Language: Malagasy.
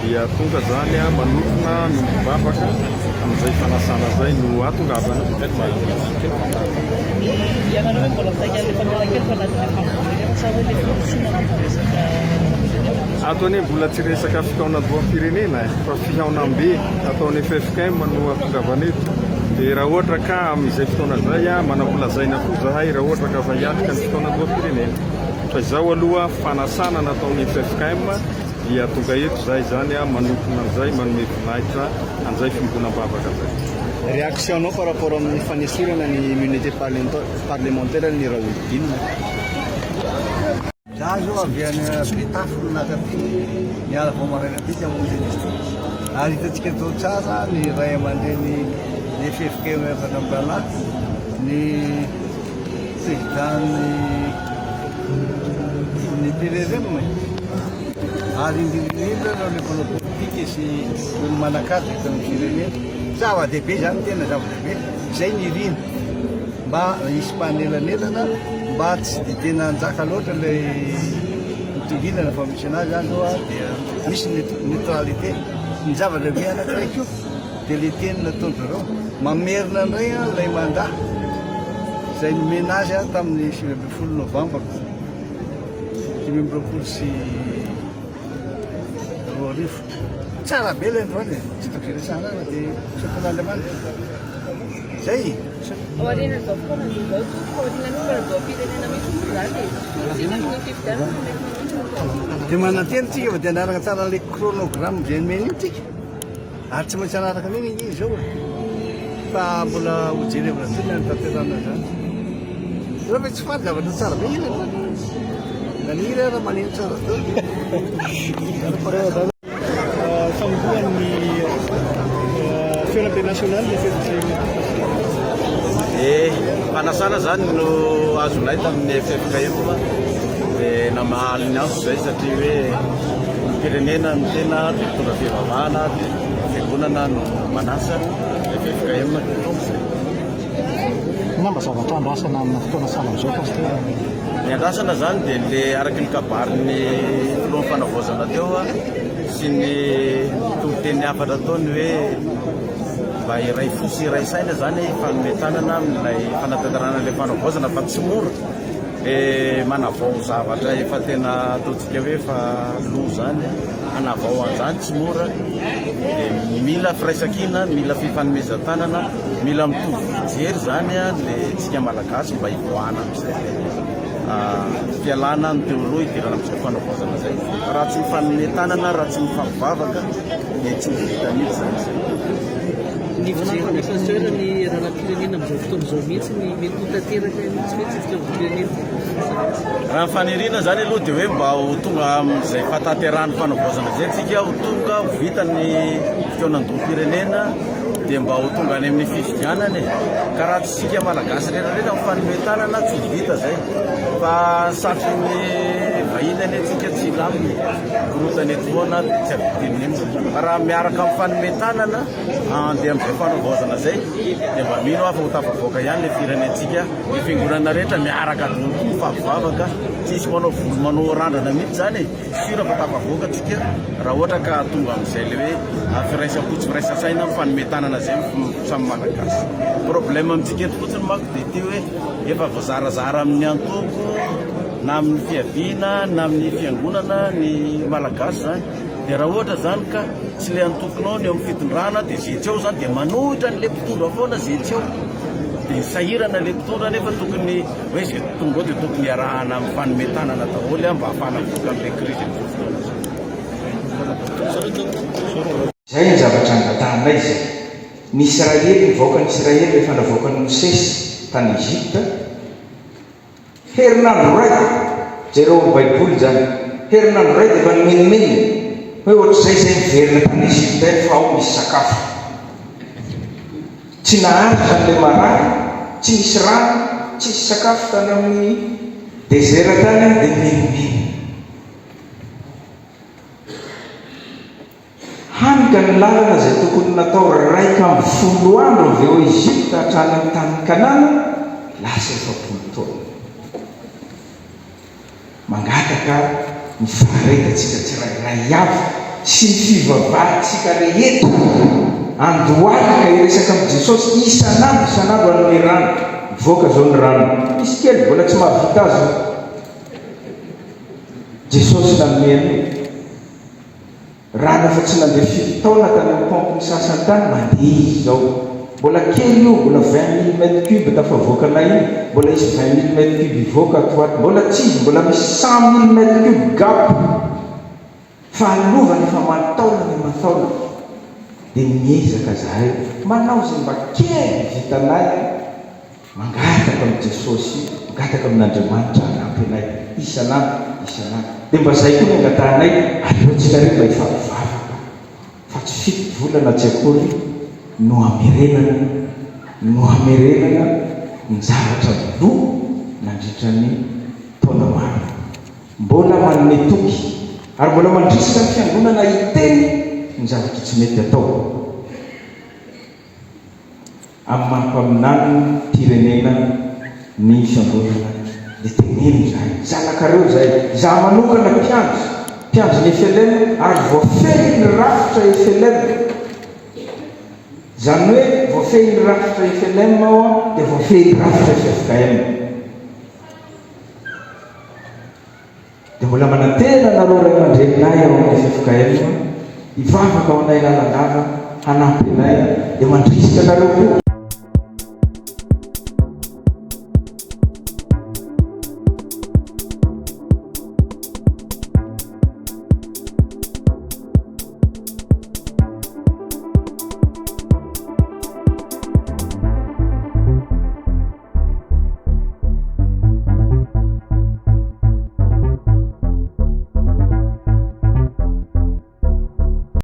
dia tonga zany manokona nombabaka amin'izay fanasana zay no atongavana. Ataony mbola tsy resaka fikaonan-doam-pirenena fa fihaonam-be ataony FFKM no atongavana eto. Dia raha ohatra ka amin'izay fotoana zay manam-polazaina koa zahay raha ohatra ka fa hiatrika ny fikaonan-doam-pirenena. Fa izao aloha fanasana nataony FFKM dia tonga eto zay zany manokona an'izay manome voninahitra an'izay fimbonam-bavaka zay. Réaction par rapport amin'ny fanesorana ny immunité parlementaire ny Raoul Dine. Za zao avy any Betafy nakaty niala vao maraina bitika monjeny izy. Ary hitantsika tao tsara ny ray aman-dreny ny FFKM efa nambrana ny président ny PRRM ary indrindrindrindra raha le mpanao politika sy olo manakary vita amin'ny firenena zava-dehibe zany tena zava-dehibe zay ny rina mba hisy mpanelanelana mba tsy dia tena njaka loatra ilay mitonginana fa misy anazy zany zao dia misy neutralité ny zava-dehibe anakiraiky io dia le teny nataony zareo mamerina indray ilay mandat zay nomena azy tamin'ny 20 novembre 2020 sy roarivo tsara be ilay androany tsy tokony resahana dia sapon'Andriamanitra zay. Dia manantena tsika fa dia anaraka tsara ilay chronogramme zay nomena io tsika ary tsy maintsy anaraka an'iny izy zao fa mbola hojery Brazil ny tanterana zany rehefa tsy faly zavatra tsara be ina nanira raha maneno tsara Famonoan'ny Feo international ny fanasana zany no azonay tamin'ny FFKM dia namahaliny azo zay satria hoe firenena no tena mitondra fivavahana dia fiangonana no manasa FFKM dia zay. namba zavatra andrasana amin'ny fotoana salam'izao pasteur? Ny andrasana zany dia le araky ny kabarin'ny filohan'ny fanavaozana teo sy ny tonteny hafatra taony hoe mba iray fosy iray saina zany fanometanana amin'ilay fanatanterana ilay fanavaozana fa tsy mora manavao zavatra efa tena ataontsika hoe fa loha zany hanavao an'izany tsy mora dia mila firaisan-kina mila fifanomezan-tanana mila mitovy fijery zany le tsika malagasy mba hivoahana amin'izay fialana ny teoloha hidirana amin'izay fanavaozana zay raha tsy mifanomezan-tanana raha tsy mifampivavaka dia tsy vita mihitsy zany zay. Ny fijerana pasteur ny rahalam-pirenena amin'izao fotoana izao mihitsy ny mety ho tanteraka mihitsy mihitsy fitaovam-pirenena. Raha fanirina zany aloha dia hoe mba ho tonga amin'izay fahatanterahany fanavaozana zay tsika ho tonga ho vita ny fitaonan-doam-pirenena dia mba ho tonga any amin'ny fifidianany ka raha tsy sika malagasy rehetrarehetra mifanomezan-tanana tsy vita zay fa safin'ny vahiny any antsika tsy laminy korotany etoana tsy avitininy fa raha miaraka amin'ny fanomezan-tanana andeha amin'izay fanavaozana zay dia mba mino afa ho tafavoaka ihany le firenentsika ny fiangonana rehetra miaraka mifampivavaka tsisy manao volo manao randrana mihitsy zany sura fa tafavoaka tsika raha ohatra ka tonga amin'izay le hoe firaisan-potsy firaisan-saina fanomezan-tanana zay samy malagasy. Problème amintsika eto fotsiny manko dia ty hoe efa voazarazara amin'ny antoko na amin'ny fiaviana na amin'ny fiangonana ny malagasy zany dia raha ohatra zany ka tsy le antokonao ny eo amin'ny fitondrana dia zetseo zany dia manohitra n'le mpitondra foana zetseo dia sahirana le mpitondra nefa tokony hoe zay tonga ao dia tokony iarahana amin'ny fanomezan-tanana daholo mba hafahana voaka amin'le krizy ny fotoana zay ny zavatra angatahana izy ny Israely nivoaka ny Israely rehefa navoaka ny Mosesy tany Egypta herinandro ray jereo amin'ny baiboly zany herinandro ray dia efa nomenimeny hoe ohatr'izay zay miverina tany Egypta fa ao misy sakafo tsy nahandro zany le marary tsy misy rano tsy misy sakafo tany amin'ny désert tany dia menimeny hanika ny lalana zay tokony natao raika amin'ny 10 andro avy eo Egypta hatrany amin'ny tany Kanana lasa 70 taona mangataka ny faharetantsika tsirairay avy sy ny fivavahantsika rehetra andohalika iresaka amin'ny Jesosy isanandro anome rano voaka zao ny rano misy kely mbola tsy mahavita azy Jesosy nanome rano efa tsy nandeha 7 taona tany amin'ny pompony sasany tany mandeha izy zao mbola kely io mbola 20 000 m3 tafavoakanay iny mbola izy 20 000 m3 ivoaka atoaty mbola tsy izy mbola misy 100 000 m3 gapo fa alovany efa mataona ny mataona dia miezaka zahay manao zay mba kely vitanay mangataka amin'ny Jesosy mangataka amin'Andriamanitra hanampy anay isanandro dia mba zay koa ny angatanay aleotsika re mba efa mivavaka fa tsy 7 volana tsy akory no hamerenana ny zavatra lo nandritra ny taona maro mbola manome toky ary mbola mandrisika ny fiangonana iteny ny zavatra tsy mety atao amin'ny mampaminany tirenena ny fiangonana dia teneno zay zanakareo zay za manokana mpiandro ny FLM ary voafehy ny rafitra FLM zany hoe voafehy ny rafitra FLM ao dia voafehy ny rafitra FFKM dia mbola manantena nareo ray aman-dreninay ao amin'ny FFKM ivavaka ao anay lalandava hanampy anay dia mandrisika nareo koa